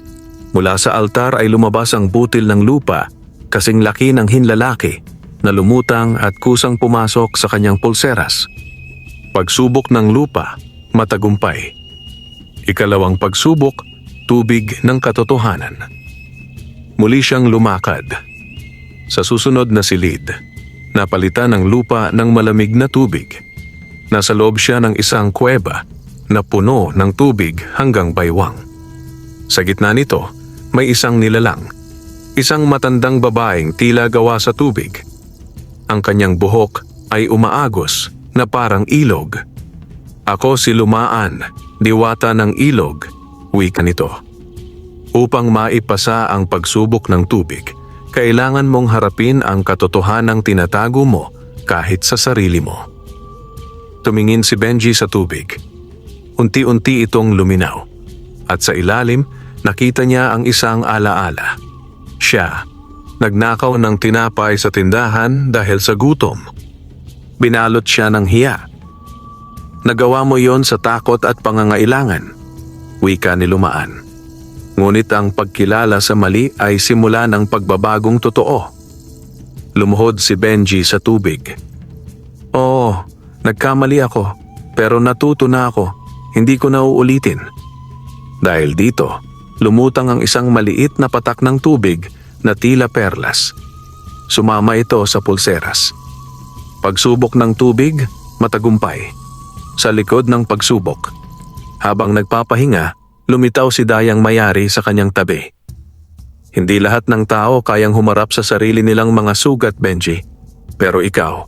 Mula sa altar ay lumabas ang butil ng lupa, kasing laki ng hinlalaki, na lumutang at kusang pumasok sa kanyang pulseras. Pagsubok ng lupa, matagumpay. Ikalawang pagsubok, tubig ng katotohanan. Muli siyang lumakad. Sa susunod na silid, napalitan ng lupa ng malamig na tubig. Nasa loob siya ng isang kuweba na puno ng tubig hanggang baywang. Sa gitna nito, may isang nilalang, isang matandang babaeng tila gawa sa tubig. Ang kanyang buhok ay umaagos na parang ilog. "Ako si Lumaan, diwata ng ilog," wika nito. "Upang maipasa ang pagsubok ng tubig, kailangan mong harapin ang katotohanang tinatago mo kahit sa sarili mo." Tumingin si Benji sa tubig. Unti-unti itong luminaw. At sa ilalim, nakita niya ang isang alaala. Siya, nagnakaw ng tinapay sa tindahan dahil sa gutom. Binalot siya ng hiya. "Nagawa mo yon sa takot at pangangailangan," wika ni Lumaan. Ngunit ang pagkilala sa mali ay simula ng pagbabagong totoo. Lumuhod si Benji sa tubig. "Oo, nagkamali ako, pero natuto na ako. Hindi ko na uulitin." Dahil dito, lumutang ang isang maliit na patak ng tubig na tila perlas. Sumama ito sa pulseras. Pagsubok ng tubig, matagumpay. Sa likod ng pagsubok, habang nagpapahinga, lumitaw si Dayang Mayari sa kanyang tabi. "Hindi lahat ng tao kayang humarap sa sarili nilang mga sugat, Benji. Pero ikaw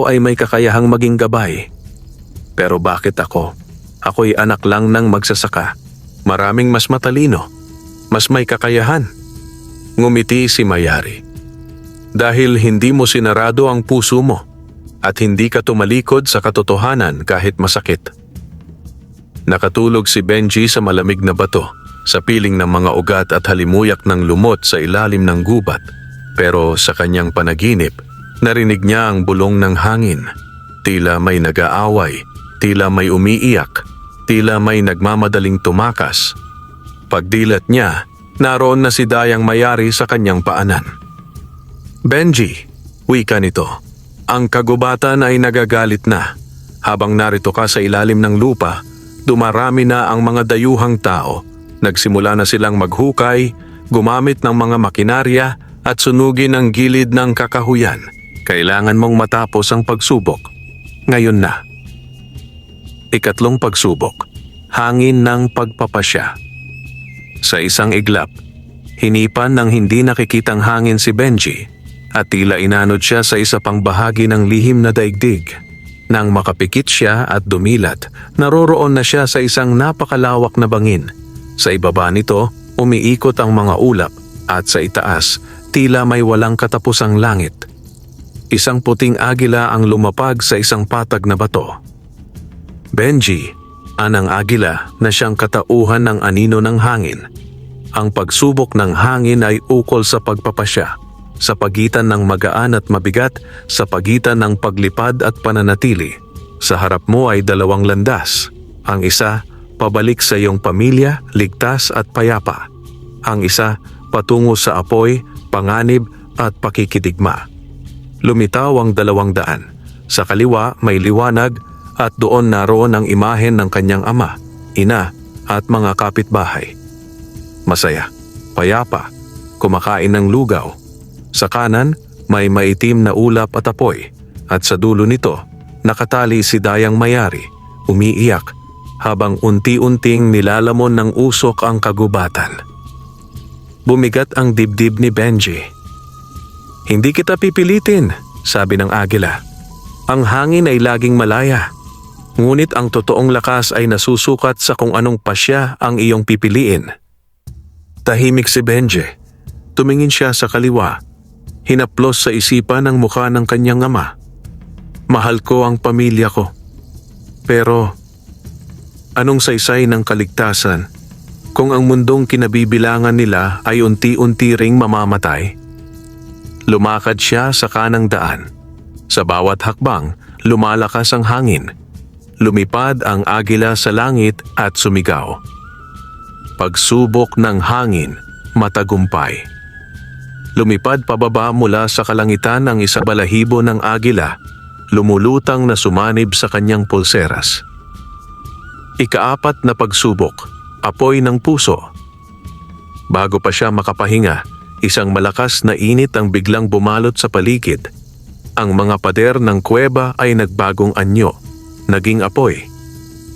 ay may kakayahang maging gabay. Pero bakit ako? Ako'y anak lang ng magsasaka. Maraming mas matalino, mas may kakayahan." Ngumiti si Mayari. "Dahil hindi mo sinarado ang puso mo at hindi ka tumalikod sa katotohanan kahit masakit." Nakatulog si Benji sa malamig na bato, sa piling ng mga ugat at halimuyak ng lumot sa ilalim ng gubat. Pero sa kanyang panaginip, narinig niya ang bulong ng hangin. Tila may nag-aaway, tila may umiiyak, tila may nagmamadaling tumakas. Pagdilat niya, naroon na si Dayang Mayari sa kanyang paanan. "Benji," wika nito, "ang kagubatan ay nagagalit na. Habang narito ka sa ilalim ng lupa, dumarami na ang mga dayuhang tao. Nagsimula na silang maghukay, gumamit ng mga makinarya at sunugin ang gilid ng kakahuyan. Kailangan mong matapos ang pagsubok. Ngayon na." Ikatlong pagsubok, hangin ng pagpapasya. Sa isang iglap, hinipan ng hindi nakikitang hangin si Benji at tila inanod siya sa isa pang bahagi ng lihim na daigdig. Nang makapikit siya at dumilat, naroroon na siya sa isang napakalawak na bangin. Sa ibaba nito, umiikot ang mga ulap at sa itaas, tila may walang katapusang langit. Isang puting agila ang lumapag sa isang patag na bato. Benji, anang agila na siyang katauhan ng anino ng hangin. Ang pagsubok ng hangin ay ukol sa pagpapasya, sa pagitan ng magaan at mabigat, sa pagitan ng paglipad at pananatili. Sa harap mo ay dalawang landas. Ang isa, pabalik sa iyong pamilya, ligtas at payapa. Ang isa, patungo sa apoy, panganib at pakikidigma. Lumitaw ang 200. Sa kaliwa may liwanag at doon naroon ang imahen ng kanyang ama, ina at mga kapitbahay. Masaya, payapa, kumakain ng lugaw. Sa kanan may maitim na ulap at apoy at sa dulo nito nakatali si Dayang Mayari, umiiyak habang unti-unting nilalamon ng usok ang kagubatan. Bumigat ang dibdib ni Benji. "Hindi kita pipilitin," sabi ng agila. "Ang hangin ay laging malaya. Ngunit ang totoong lakas ay nasusukat sa kung anong pasya ang iyong pipiliin." Tahimik si Benji. Tumingin siya sa kaliwa. Hinaplos sa isipan ang mukha ng kanyang ama. "Mahal ko ang pamilya ko. Pero anong saysay ng kaligtasan kung ang mundong kinabibilangan nila ay unti-unti ring mamamatay?" Lumakad siya sa kanang daan. Sa bawat hakbang, lumalakas ang hangin. Lumipad ang agila sa langit at sumigaw. Pagsubok ng hangin, matagumpay. Lumipad pababa mula sa kalangitan ang isang balahibo ng agila, lumulutang na sumanib sa kanyang pulseras. Ika-4 na pagsubok, apoy ng puso. Bago pa siya makapahinga, isang malakas na init ang biglang bumalot sa paligid. Ang mga pader ng kuweba ay nagbagong anyo, naging apoy.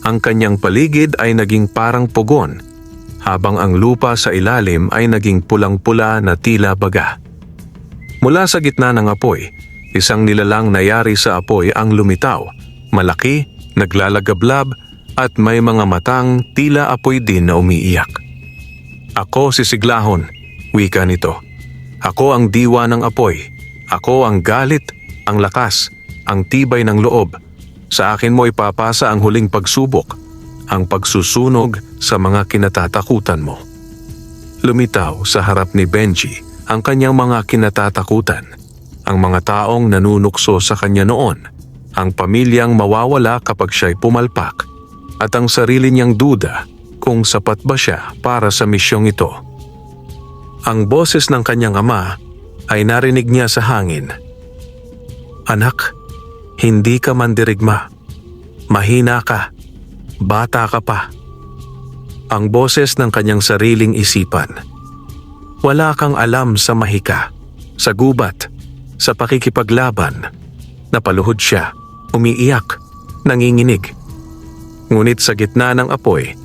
Ang kanyang paligid ay naging parang pugon, habang ang lupa sa ilalim ay naging pulang-pula na tila baga. Mula sa gitna ng apoy, isang nilalang na yari sa apoy ang lumitaw, malaki, naglalagablab, at may mga matang tila apoy din na umiiyak. "Ako si Siglahon," wika nito. "Ako ang diwa ng apoy. Ako ang galit, ang lakas, ang tibay ng loob. Sa akin mo ipapasa ang huling pagsubok, ang pagsusunog sa mga kinatatakutan mo." Lumitaw sa harap ni Benji ang kanyang mga kinatatakutan, ang mga taong nanunukso sa kanya noon, ang pamilyang mawawala kapag siya'y pumalpak, at ang sarili niyang duda kung sapat ba siya para sa misyong ito. Ang boses ng kanyang ama ay narinig niya sa hangin. "Anak, hindi ka mandirigma. Mahina ka. Bata ka pa." Ang boses ng kanyang sariling isipan. Wala kang alam sa mahika, sa gubat, sa pakikipaglaban. Napaluhod siya, umiiyak, nanginginig. Ngunit sa gitna ng apoy,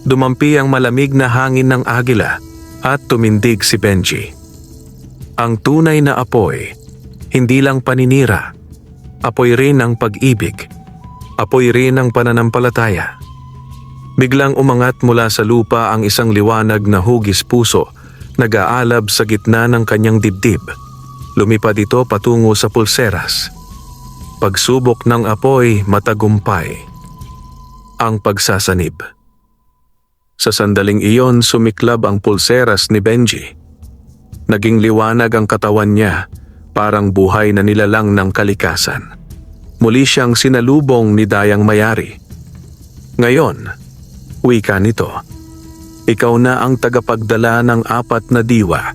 dumampi ang malamig na hangin ng agila at tumindig si Benji. Ang tunay na apoy, hindi lang paninira, apoy rin ang pag-ibig, apoy rin ang pananampalataya. Biglang umangat mula sa lupa ang isang liwanag na hugis puso, nag-aalab sa gitna ng kanyang dibdib. Lumipad ito patungo sa pulseras. Pagsubok ng apoy, matagumpay. Ang pagsasanib. Sa sandaling iyon, sumiklab ang pulseras ni Benji. Naging liwanag ang katawan niya, parang buhay na nilalang ng kalikasan. Muli siyang sinalubong ni Dayang Mayari. "Ngayon," wika nito, "ikaw na ang tagapagdala ng 4 na diwa.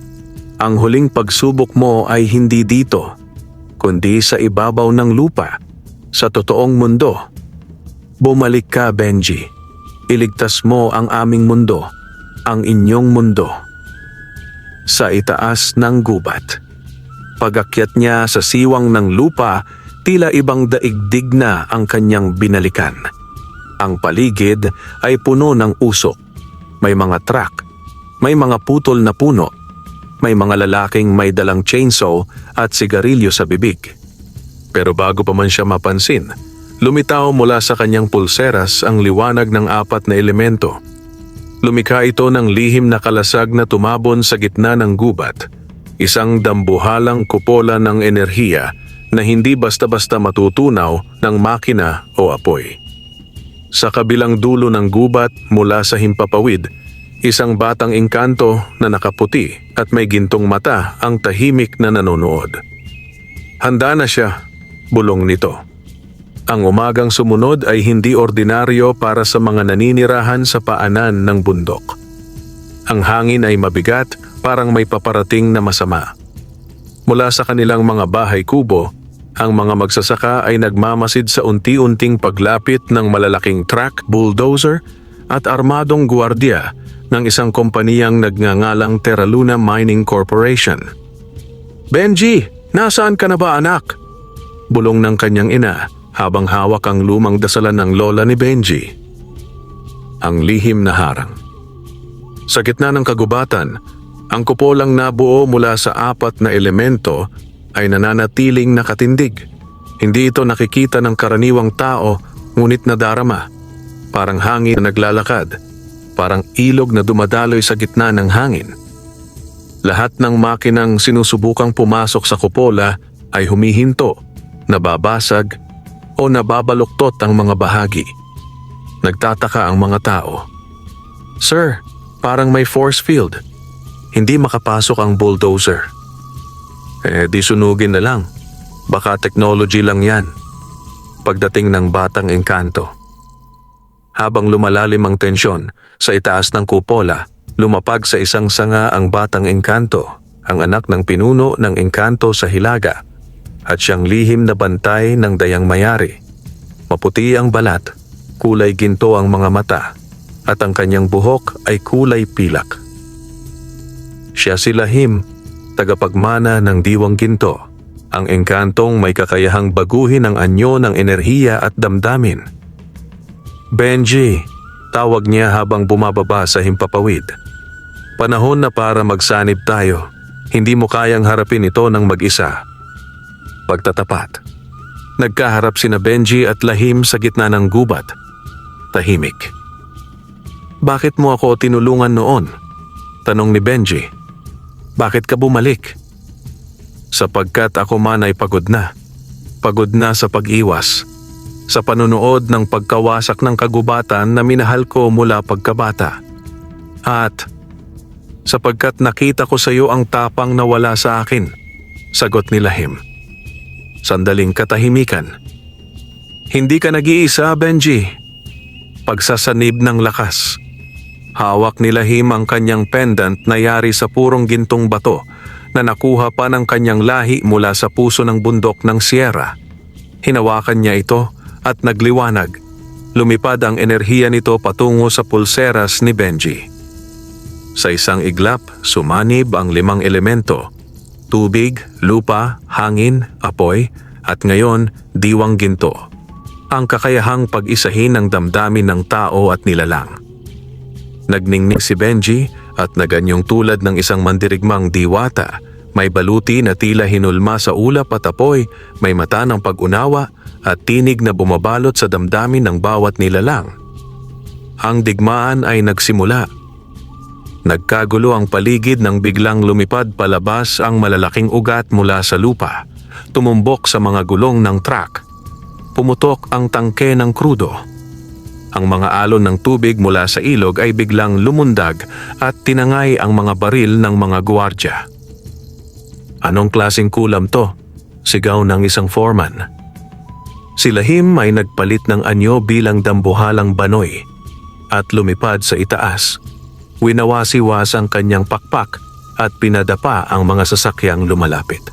Ang huling pagsubok mo ay hindi dito, kundi sa ibabaw ng lupa, sa totoong mundo. Bumalik ka, Benji. Iligtas mo ang aming mundo, ang inyong mundo." Sa itaas ng gubat. Pag-akyat niya sa siwang ng lupa, tila ibang daigdig na ang kanyang binalikan. Ang paligid ay puno ng usok. May mga truck, may mga putol na puno, may mga lalaking may dalang chainsaw at sigarilyo sa bibig. Pero bago pa man siya mapansin, lumitaw mula sa kanyang pulseras ang liwanag ng 4 na elemento. Lumikha ito ng lihim na kalasag na tumabon sa gitna ng gubat, isang dambuhalang kupola ng enerhiya na hindi basta-basta matutunaw ng makina o apoy. Sa kabilang dulo ng gubat mula sa himpapawid, isang batang engkanto na nakaputi at may gintong mata ang tahimik na nanonood. Handa na siya, bulong nito. Ang umagang sumunod ay hindi ordinaryo para sa mga naninirahan sa paanan ng bundok. Ang hangin ay mabigat, parang may paparating na masama. Mula sa kanilang mga bahay kubo, ang mga magsasaka ay nagmamasid sa unti-unting paglapit ng malalaking truck, bulldozer at armadong guwardiya ng isang kompaniyang nagngangalang Terra Luna Mining Corporation. "Benji, nasaan ka na ba anak?" Bulong ng kanyang ina habang hawak ang lumang dasalan ng lola ni Benji. Ang lihim na harang. Sa gitna ng kagubatan, ang kupolang nabuo mula sa 4 na elemento ay nananatiling nakatindig. Hindi ito nakikita ng karaniwang tao, ngunit nadarama. Parang hangin na naglalakad, parang ilog na dumadaloy sa gitna ng hangin. Lahat ng makinang sinusubukang pumasok sa kupola ay humihinto, nababasag o nababaluktot ang mga bahagi. Nagtataka ang mga tao. "Sir, parang may force field. Hindi makapasok ang bulldozer." Di sunugin na lang. Baka technology lang yan. Pagdating ng batang engkanto. Habang lumalalim ang tensyon, sa itaas ng kupola, lumapag sa isang sanga ang batang engkanto, ang anak ng pinuno ng engkanto sa Hilaga, at siyang lihim na bantay ng dayang mayari. Maputi ang balat, kulay ginto ang mga mata, at ang kanyang buhok ay kulay pilak. Siya si Lahim, tagapagmana ng Diwang Ginto, ang engkantong may kakayahang baguhin ang anyo ng enerhiya at damdamin. "Benji," tawag niya habang bumababa sa himpapawid. "Panahon na para magsanib tayo. Hindi mo kayang harapin ito ng mag-isa." Pagtatapat. Nagkaharap sina Benji at Lahim sa gitna ng gubat. Tahimik. "Bakit mo ako tinulungan noon?" tanong ni Benji. "Bakit ka bumalik?" "Sapagkat ako man ay pagod na. Pagod na sa pag-iwas. Sa panunood ng pagkawasak ng kagubatan na minahal ko mula pagkabata. At sapagkat nakita ko sa iyo ang tapang na wala sa akin," sagot ni Lahim. Sandaling katahimikan. "Hindi ka nag-iisa, Benji." Pagsasanib ng lakas. Hawak ni Lahim ang kanyang pendant na yari sa purong gintong bato na nakuha pa ng kanyang lahi mula sa puso ng bundok ng Sierra. Hinawakan niya ito at nagliwanag. Lumipad ang enerhiya nito patungo sa pulseras ni Benji. Sa isang iglap, sumanib ang 5 elemento: tubig, lupa, hangin, apoy, at ngayon, Diwang Ginto. Ang kakayahang pag-isahin ng damdamin ng tao at nilalang. Nagningning si Benji at naganyong tulad ng isang mandirigmang diwata. May baluti na tila hinulma sa ulap at apoy, may mata ng pag-unawa at tinig na bumabalot sa damdamin ng bawat nilalang. Ang digmaan ay nagsimula. Nagkagulo ang paligid nang biglang lumipad palabas ang malalaking ugat mula sa lupa. Tumumbok sa mga gulong ng truck. Pumutok ang tangke ng krudo. Ang mga alon ng tubig mula sa ilog ay biglang lumundag at tinangay ang mga baril ng mga guwardya. "Anong klaseng kulam to?" sigaw ng isang foreman. Si Lahim ay nagpalit ng anyo bilang dambuhalang banoy at lumipad sa itaas. Winawasiwas ang kanyang pakpak at pinadapa ang mga sasakyang lumalapit.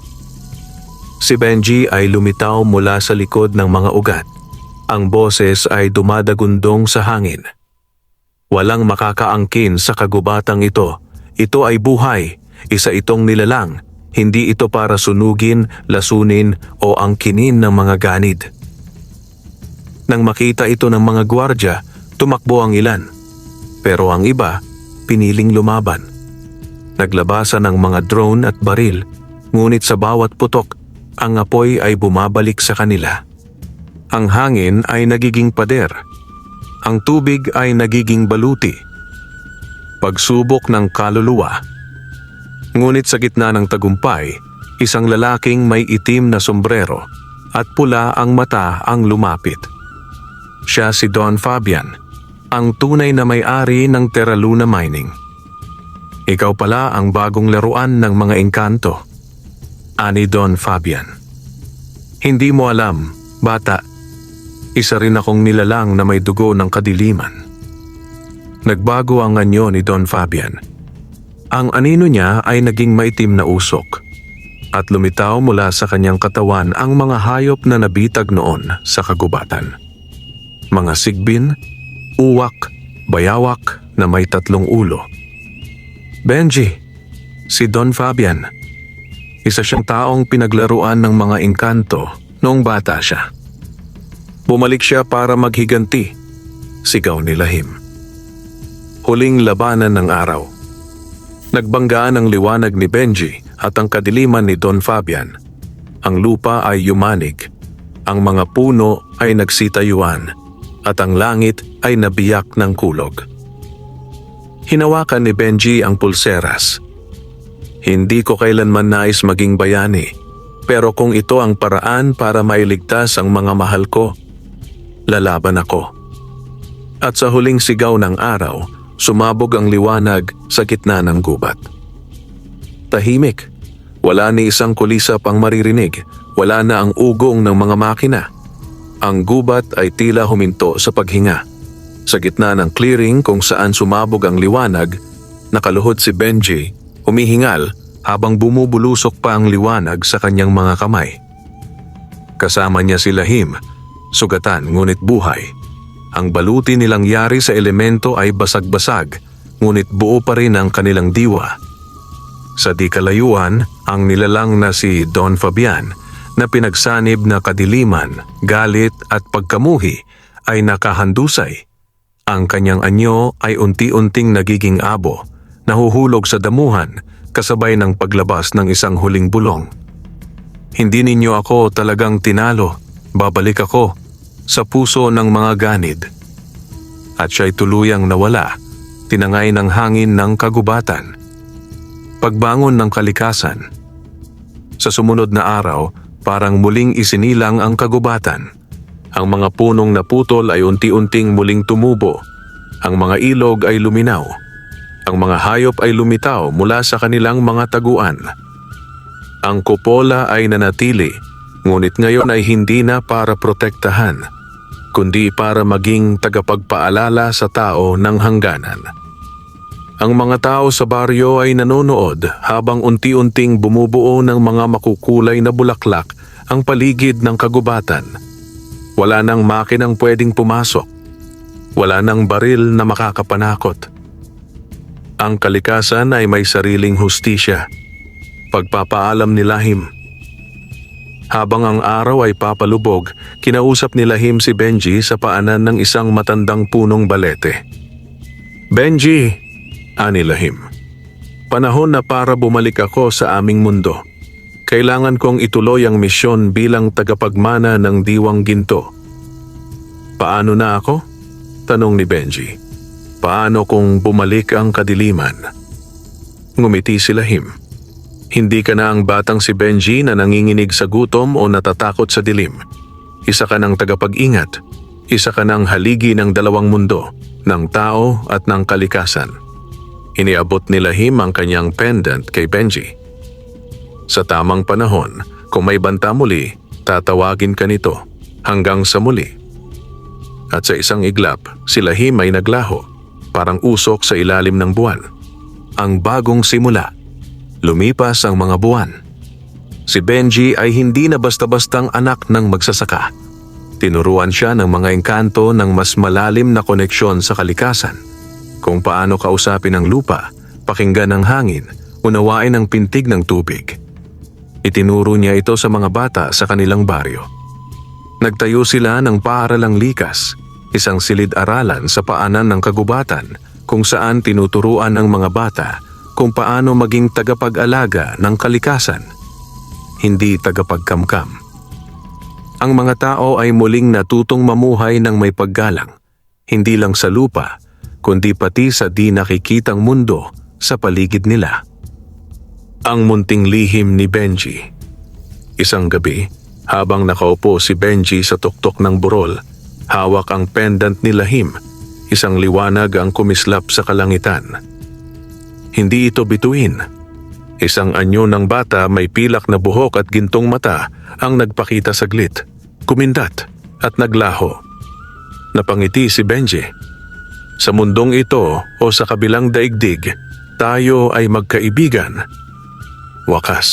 Si Benji ay lumitaw mula sa likod ng mga ugat. Ang boses ay dumadagundong sa hangin. "Walang makakaangkin sa kagubatang ito. Ito ay buhay. Isa itong nilalang. Hindi ito para sunugin, lasunin o angkinin ng mga ganid." Nang makita ito ng mga gwardya, tumakbo ang ilan. Pero ang iba, piniling lumaban. Naglabasan ng mga drone at baril, ngunit sa bawat putok, ang apoy ay bumabalik sa kanila. Ang hangin ay nagiging pader. Ang tubig ay nagiging baluti. Pagsubok ng kaluluwa. Ngunit sa gitna ng tagumpay, isang lalaking may itim na sombrero at pula ang mata ang lumapit. Siya si Don Fabian, ang tunay na may-ari ng Terra Luna Mining. Ikaw pala ang bagong laruan ng mga engkanto, ani Don Fabian. Hindi mo alam, bata, isa rin akong nilalang na may dugo ng kadiliman. Nagbago ang anyo ni Don Fabian. Ang anino niya ay naging maitim na usok at lumitaw mula sa kanyang katawan ang mga hayop na nabitag noon sa kagubatan. Mga sigbin, uwak, bayawak na may 3 ulo. Benji, si Don Fabian. Isa siyang taong pinaglaruan ng mga engkanto noong bata siya. Bumalik siya para maghiganti, sigaw ni Lahim. Huling labanan ng araw. Nagbanggaan ang liwanag ni Benji at ang kadiliman ni Don Fabian. Ang lupa ay yumanig, ang mga puno ay nagsitayuan, at ang langit ay nabiyak ng kulog. Hinawakan ni Benji ang pulseras. Hindi ko kailanman nais maging bayani, pero kung ito ang paraan para mailigtas ang mga mahal ko, lalaban ako. At sa huling sigaw ng araw, sumabog ang liwanag sa gitna ng gubat. Tahimik. Wala ni isang kulisap ang maririnig. Wala na ang ugong ng mga makina. Ang gubat ay tila huminto sa paghinga. Sa gitna ng clearing kung saan sumabog ang liwanag, nakaluhod si Benji, humihingal habang bumubulusok pa ang liwanag sa kanyang mga kamay. Kasama niya si Lahim, sugatan ngunit buhay. Ang baluti nilang yari sa elemento ay basag-basag, ngunit buo pa rin ang kanilang diwa. Sa di kalayuan, ang nilalang na si Don Fabian na pinagsanib na kadiliman, galit at pagkamuhi ay nakahandusay. Ang kanyang anyo ay unti-unting nagiging abo, nahuhulog sa damuhan kasabay ng paglabas ng isang huling bulong. Hindi ninyo ako talagang tinalo, babalik ako sa puso ng mga ganid. At siya'y tuluyang nawala, tinangay ng hangin ng kagubatan. Pagbangon ng kalikasan. Sa sumunod na araw, parang muling isinilang ang kagubatan. Ang mga punong naputol ay unti-unting muling tumubo. Ang mga ilog ay luminaw. Ang mga hayop ay lumitaw mula sa kanilang mga taguan. Ang kupola ay nanatili, ngunit ngayon ay hindi na para protektahan, kundi para maging tagapagpaalala sa tao ng hangganan. Ang mga tao sa baryo ay nanonood habang unti-unting bumubuo ng mga makukulay na bulaklak ang paligid ng kagubatan. Wala nang makinang pwedeng pumasok. Wala nang baril na makakapanakot. Ang kalikasan ay may sariling hustisya. Pagpapaalam ni Lahim. Habang ang araw ay papalubog, kinausap ni Lahim si Benji sa paanan ng isang matandang punong balete. Benji, ani Lahim. Panahon na para bumalik ako sa aming mundo. Kailangan kong ituloy ang misyon bilang tagapagmana ng Diwang Ginto. Paano na ako? Tanong ni Benji. Paano kung bumalik ang kadiliman? Ngumiti si Lahim. Hindi ka na ang batang si Benji na nanginginig sa gutom o natatakot sa dilim. Isa ka ng tagapag-ingat. Isa ka ng haligi ng dalawang mundo, ng tao at ng kalikasan. Iniabot ni Lahim ang kanyang pendant kay Benji. Sa tamang panahon, kung may banta muli, tatawagin ka nito hanggang sa muli. At sa isang iglap, si Lahim ay naglaho, parang usok sa ilalim ng buwan. Ang bagong simula. Lumipas ang mga buwan. Si Benji ay hindi na basta-bastang anak ng magsasaka. Tinuruan siya ng mga engkanto ng mas malalim na koneksyon sa kalikasan. Kung paano kausapin ang lupa, pakinggan ang hangin, unawain ang pintig ng tubig. Itinuro niya ito sa mga bata sa kanilang baryo. Nagtayo sila ng paaralang likas, isang silid-aralan sa paanan ng kagubatan kung saan tinuturuan ang mga bata kung paano maging tagapag-alaga ng kalikasan, hindi tagapagkamkam. Ang mga tao ay muling natutong mamuhay ng may paggalang, hindi lang sa lupa, kundi pati sa di nakikitang mundo sa paligid nila. Ang munting lihim ni Benji. Isang gabi, habang nakaupo si Benji sa tuktok ng burol, Hawak ang pendant ni Lahim, isang liwanag ang kumislap sa kalangitan. Hindi ito bituin. Isang anyo ng bata may pilak na buhok at gintong mata ang nagpakita saglit, kumindat at naglaho. Napangiti si Benji. Sa mundong ito o sa kabilang daigdig, tayo ay magkaibigan. Wakas.